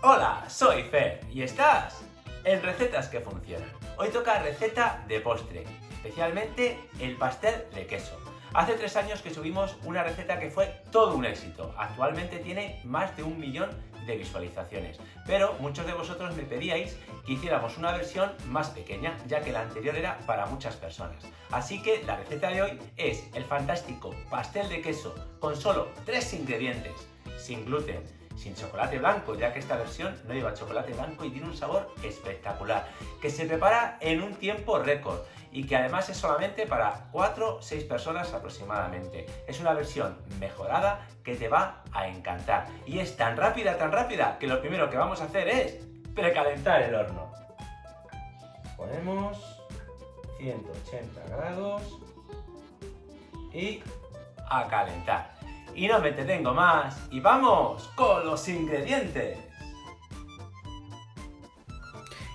Hola, soy Fer y estás en Recetas que Funcionan. Hoy toca receta de postre, especialmente el pastel de queso. Hace 3 años que subimos una receta que fue todo un éxito. Actualmente tiene más de 1 millón de visualizaciones. Pero muchos de vosotros me pedíais que hiciéramos una versión más pequeña, ya que la anterior era para muchas personas. Así que la receta de hoy es el fantástico pastel de queso con solo 3 ingredientes, sin gluten, sin chocolate blanco, ya que esta versión no lleva chocolate blanco y tiene un sabor espectacular, que se prepara en un tiempo récord y que además es solamente para 4 o 6 personas aproximadamente. Es una versión mejorada que te va a encantar y es tan rápida, que lo primero que vamos a hacer es precalentar el horno. Ponemos 180 grados y a calentar. Y no me entretengo más y vamos con los ingredientes.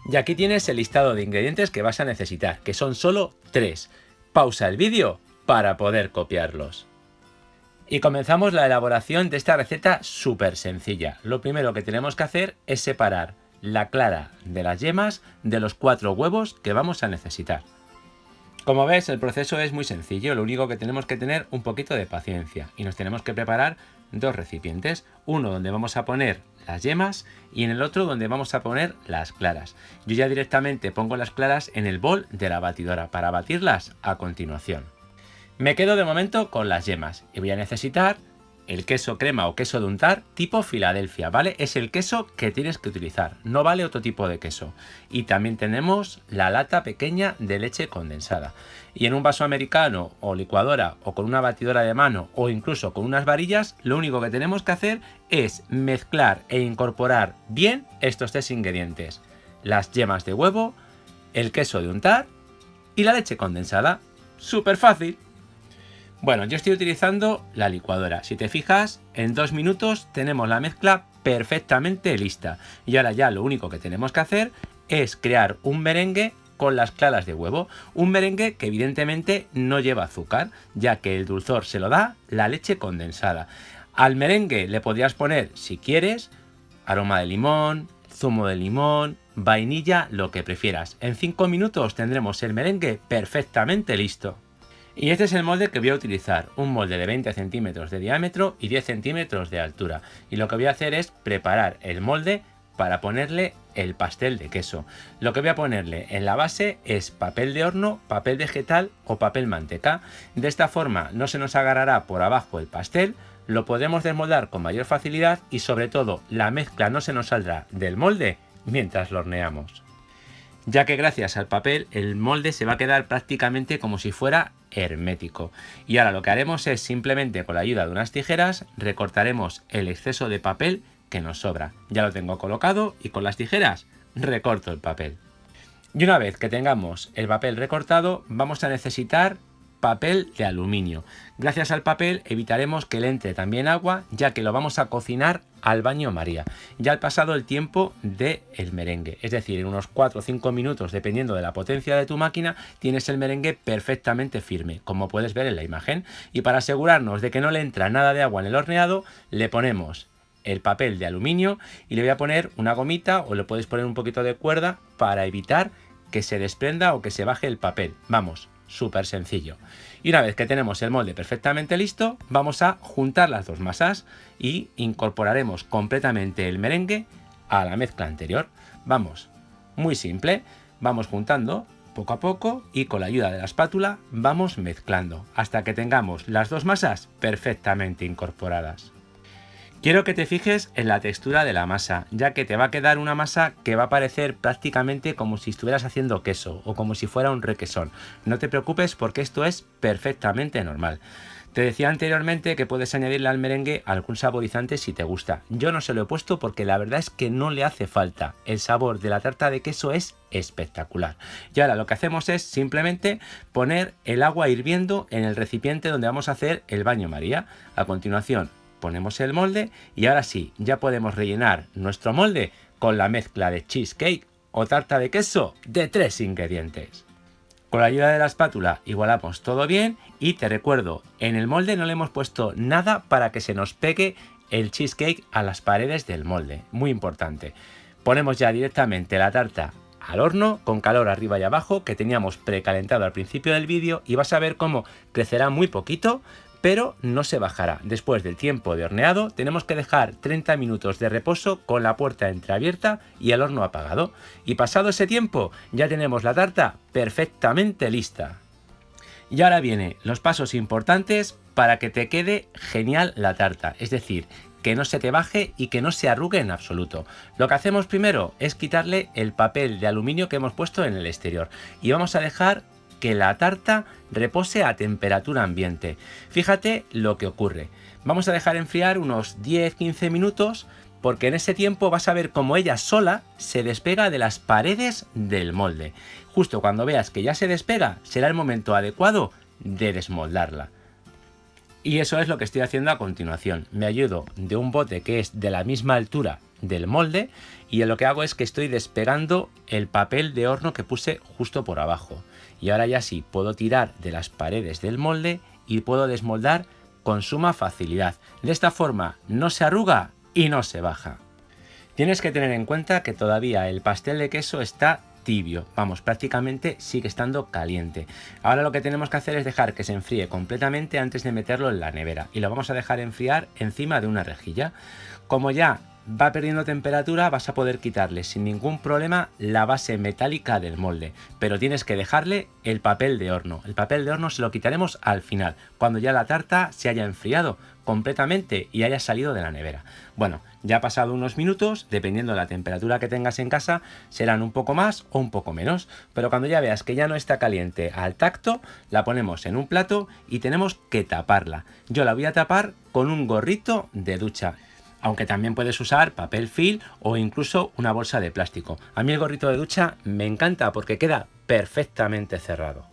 Y aquí tienes el listado de ingredientes que vas a necesitar, que son solo 3. Pausa el vídeo para poder copiarlos. Y comenzamos la elaboración de esta receta súper sencilla. Lo primero que tenemos que hacer es separar la clara de las yemas de los 4 huevos que vamos a necesitar. Como ves, el proceso es muy sencillo, lo único que tenemos que tener un poquito de paciencia y nos tenemos que preparar 2 recipientes, uno donde vamos a poner las yemas y en el otro donde vamos a poner las claras. Yo ya directamente pongo las claras en el bol de la batidora para batirlas a continuación. Me quedo de momento con las yemas y voy a necesitar el queso crema o queso de untar tipo Filadelfia, ¿vale? Es el queso que tienes que utilizar, no vale otro tipo de queso. Y también tenemos la lata pequeña de leche condensada. Y en un vaso americano o licuadora o con una batidora de mano o incluso con unas varillas, lo único que tenemos que hacer es mezclar e incorporar bien estos 3 ingredientes. Las yemas de huevo, el queso de untar y la leche condensada. ¡Súper fácil! Bueno, yo estoy utilizando la licuadora. Si te fijas, en 2 minutos tenemos la mezcla perfectamente lista. Y ahora ya lo único que tenemos que hacer es crear un merengue con las claras de huevo. Un merengue que evidentemente no lleva azúcar, ya que el dulzor se lo da la leche condensada. Al merengue le podrías poner, si quieres, aroma de limón, zumo de limón, vainilla, lo que prefieras. En 5 minutos tendremos el merengue perfectamente listo. Y este es el molde que voy a utilizar, un molde de 20 centímetros de diámetro y 10 centímetros de altura. Y lo que voy a hacer es preparar el molde para ponerle el pastel de queso. Lo que voy a ponerle en la base es papel de horno, papel vegetal o papel manteca. De esta forma no se nos agarrará por abajo el pastel, lo podremos desmoldar con mayor facilidad y sobre todo la mezcla no se nos saldrá del molde mientras lo horneamos. Ya que gracias al papel el molde se va a quedar prácticamente como si fuera hermético. Y ahora lo que haremos es simplemente con la ayuda de unas tijeras recortaremos el exceso de papel que nos sobra. Ya lo tengo colocado y con las tijeras recorto el papel. Y una vez que tengamos el papel recortado vamos a necesitar papel de aluminio. Gracias al papel evitaremos que le entre también agua, ya que lo vamos a cocinar al baño María, ya al pasado el tiempo del merengue. Es decir, en unos 4 o 5 minutos, dependiendo de la potencia de tu máquina, tienes el merengue perfectamente firme, como puedes ver en la imagen. Y para asegurarnos de que no le entra nada de agua en el horneado, le ponemos el papel de aluminio y le voy a poner una gomita o le puedes poner un poquito de cuerda para evitar que se desprenda o que se baje el papel. Vamos, súper sencillo. Y una vez que tenemos el molde perfectamente listo, vamos a juntar las 2 masas y incorporaremos completamente el merengue a la mezcla anterior. Vamos, muy simple, vamos juntando poco a poco y con la ayuda de la espátula vamos mezclando hasta que tengamos las 2 masas perfectamente incorporadas. Quiero que te fijes en la textura de la masa, ya que te va a quedar una masa que va a parecer prácticamente como si estuvieras haciendo queso o como si fuera un requesón. No te preocupes porque esto es perfectamente normal. Te decía anteriormente que puedes añadirle al merengue algún saborizante si te gusta. Yo no se lo he puesto porque la verdad es que no le hace falta. El sabor de la tarta de queso es espectacular. Y ahora lo que hacemos es simplemente poner el agua hirviendo en el recipiente donde vamos a hacer el baño María. A continuación ponemos el molde y ahora sí, ya podemos rellenar nuestro molde con la mezcla de cheesecake o tarta de queso de 3 ingredientes. Con la ayuda de la espátula igualamos todo bien y te recuerdo, en el molde no le hemos puesto nada para que se nos pegue el cheesecake a las paredes del molde. Muy importante. Ponemos ya directamente la tarta al horno con calor arriba y abajo que teníamos precalentado al principio del vídeo y vas a ver cómo crecerá muy poquito, pero no se bajará. Después del tiempo de horneado tenemos que dejar 30 minutos de reposo con la puerta entreabierta y el horno apagado. Y pasado ese tiempo ya tenemos la tarta perfectamente lista. Y ahora vienen los pasos importantes para que te quede genial la tarta, es decir, que no se te baje y que no se arrugue en absoluto. Lo que hacemos primero es quitarle el papel de aluminio que hemos puesto en el exterior y vamos a dejar que la tarta repose a temperatura ambiente. Fíjate lo que ocurre. Vamos a dejar enfriar unos 10-15 minutos porque en ese tiempo vas a ver cómo ella sola se despega de las paredes del molde. Justo cuando veas que ya se despega, será el momento adecuado de desmoldarla. Y eso es lo que estoy haciendo a continuación. Me ayudo de un bote que es de la misma altura del molde y lo que hago es que estoy despegando el papel de horno que puse justo por abajo. Y ahora ya sí puedo tirar de las paredes del molde y puedo desmoldar con suma facilidad. De esta forma no se arruga y no se baja. Tienes que tener en cuenta que todavía el pastel de queso está tibio, vamos, prácticamente sigue estando caliente. Ahora lo que tenemos que hacer es dejar que se enfríe completamente antes de meterlo en la nevera y lo vamos a dejar enfriar encima de una rejilla. Como ya va perdiendo temperatura, vas a poder quitarle sin ningún problema la base metálica del molde, pero tienes que dejarle el papel de horno. El papel de horno se lo quitaremos al final, cuando ya la tarta se haya enfriado completamente y haya salido de la nevera. Bueno, ya ha pasado unos minutos, dependiendo de la temperatura que tengas en casa, serán un poco más o un poco menos, pero cuando ya veas que ya no está caliente al tacto, la ponemos en un plato y tenemos que taparla. Yo la voy a tapar con un gorrito de ducha. Aunque también puedes usar papel film o incluso una bolsa de plástico. A mí el gorrito de ducha me encanta porque queda perfectamente cerrado.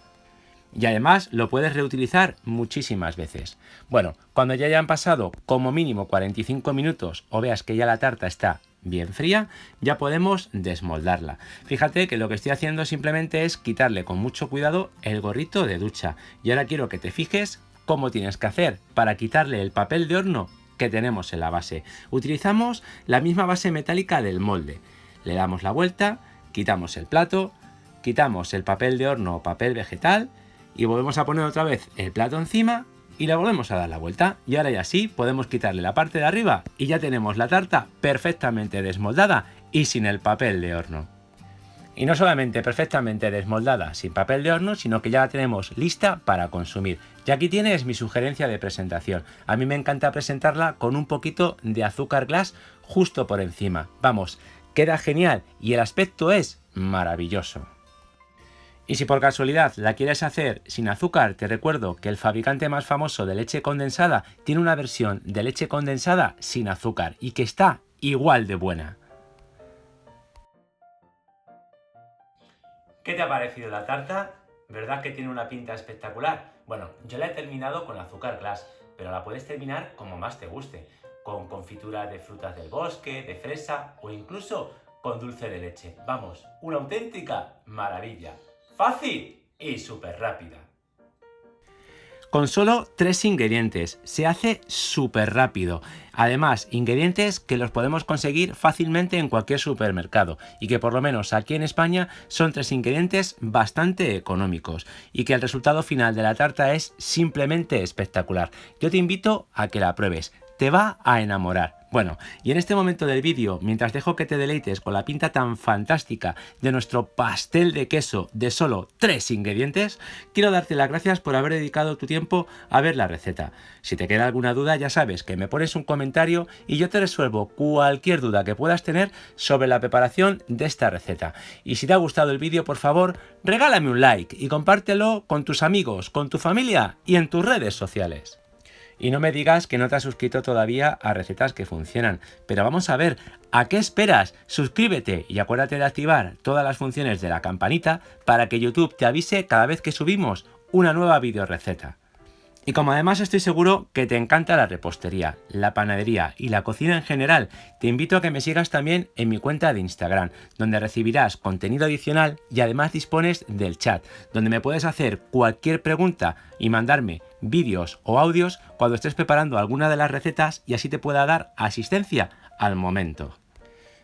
Y además lo puedes reutilizar muchísimas veces. Bueno, cuando ya hayan pasado como mínimo 45 minutos o veas que ya la tarta está bien fría, ya podemos desmoldarla. Fíjate que lo que estoy haciendo simplemente es quitarle con mucho cuidado el gorrito de ducha. Y ahora quiero que te fijes cómo tienes que hacer para quitarle el papel de horno que tenemos en la base. Utilizamos la misma base metálica del molde. Le damos la vuelta, quitamos el plato, quitamos el papel de horno o papel vegetal y volvemos a poner otra vez el plato encima y le volvemos a dar la vuelta. Y ahora ya sí podemos quitarle la parte de arriba y ya tenemos la tarta perfectamente desmoldada y sin el papel de horno. Y no solamente perfectamente desmoldada sin papel de horno, sino que ya la tenemos lista para consumir. Y aquí tienes mi sugerencia de presentación. A mí me encanta presentarla con un poquito de azúcar glass justo por encima. Vamos, queda genial y el aspecto es maravilloso. Y si por casualidad la quieres hacer sin azúcar, te recuerdo que el fabricante más famoso de leche condensada tiene una versión de leche condensada sin azúcar y que está igual de buena. ¿Qué te ha parecido la tarta? ¿Verdad que tiene una pinta espectacular? Bueno, yo la he terminado con azúcar glass, pero la puedes terminar como más te guste, con confitura de frutas del bosque, de fresa o incluso con dulce de leche. Vamos, una auténtica maravilla. Fácil y súper rápida. Con solo 3 ingredientes, se hace súper rápido. Además, ingredientes que los podemos conseguir fácilmente en cualquier supermercado y que por lo menos aquí en España son 3 ingredientes bastante económicos y que el resultado final de la tarta es simplemente espectacular. Yo te invito a que la pruebes, te va a enamorar. Bueno, y en este momento del vídeo, mientras dejo que te deleites con la pinta tan fantástica de nuestro pastel de queso de solo 3 ingredientes, quiero darte las gracias por haber dedicado tu tiempo a ver la receta. Si te queda alguna duda, ya sabes que me pones un comentario y yo te resuelvo cualquier duda que puedas tener sobre la preparación de esta receta. Y si te ha gustado el vídeo, por favor, regálame un like y compártelo con tus amigos, con tu familia y en tus redes sociales. Y no me digas que no te has suscrito todavía a Recetas que Funcionan, pero vamos a ver, ¿a qué esperas? Suscríbete y acuérdate de activar todas las funciones de la campanita para que YouTube te avise cada vez que subimos una nueva videoreceta. Y como además estoy seguro que te encanta la repostería, la panadería y la cocina en general, te invito a que me sigas también en mi cuenta de Instagram, donde recibirás contenido adicional y además dispones del chat, donde me puedes hacer cualquier pregunta y mandarme vídeos o audios cuando estés preparando alguna de las recetas y así te pueda dar asistencia al momento.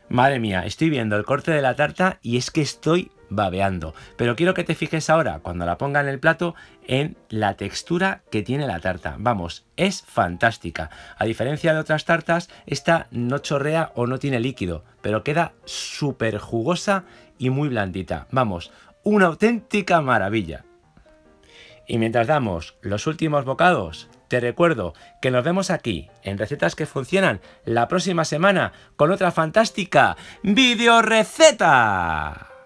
Madre mía, estoy viendo el corte de la tarta y es que estoy babeando. Pero quiero que te fijes ahora, cuando la ponga en el plato, en la textura que tiene la tarta. Vamos, es fantástica. A diferencia de otras tartas, esta no chorrea o no tiene líquido, pero queda súper jugosa y muy blandita. Vamos, una auténtica maravilla. Y mientras damos los últimos bocados, te recuerdo que nos vemos aquí, en Recetas que Funcionan, la próxima semana con otra fantástica videoreceta.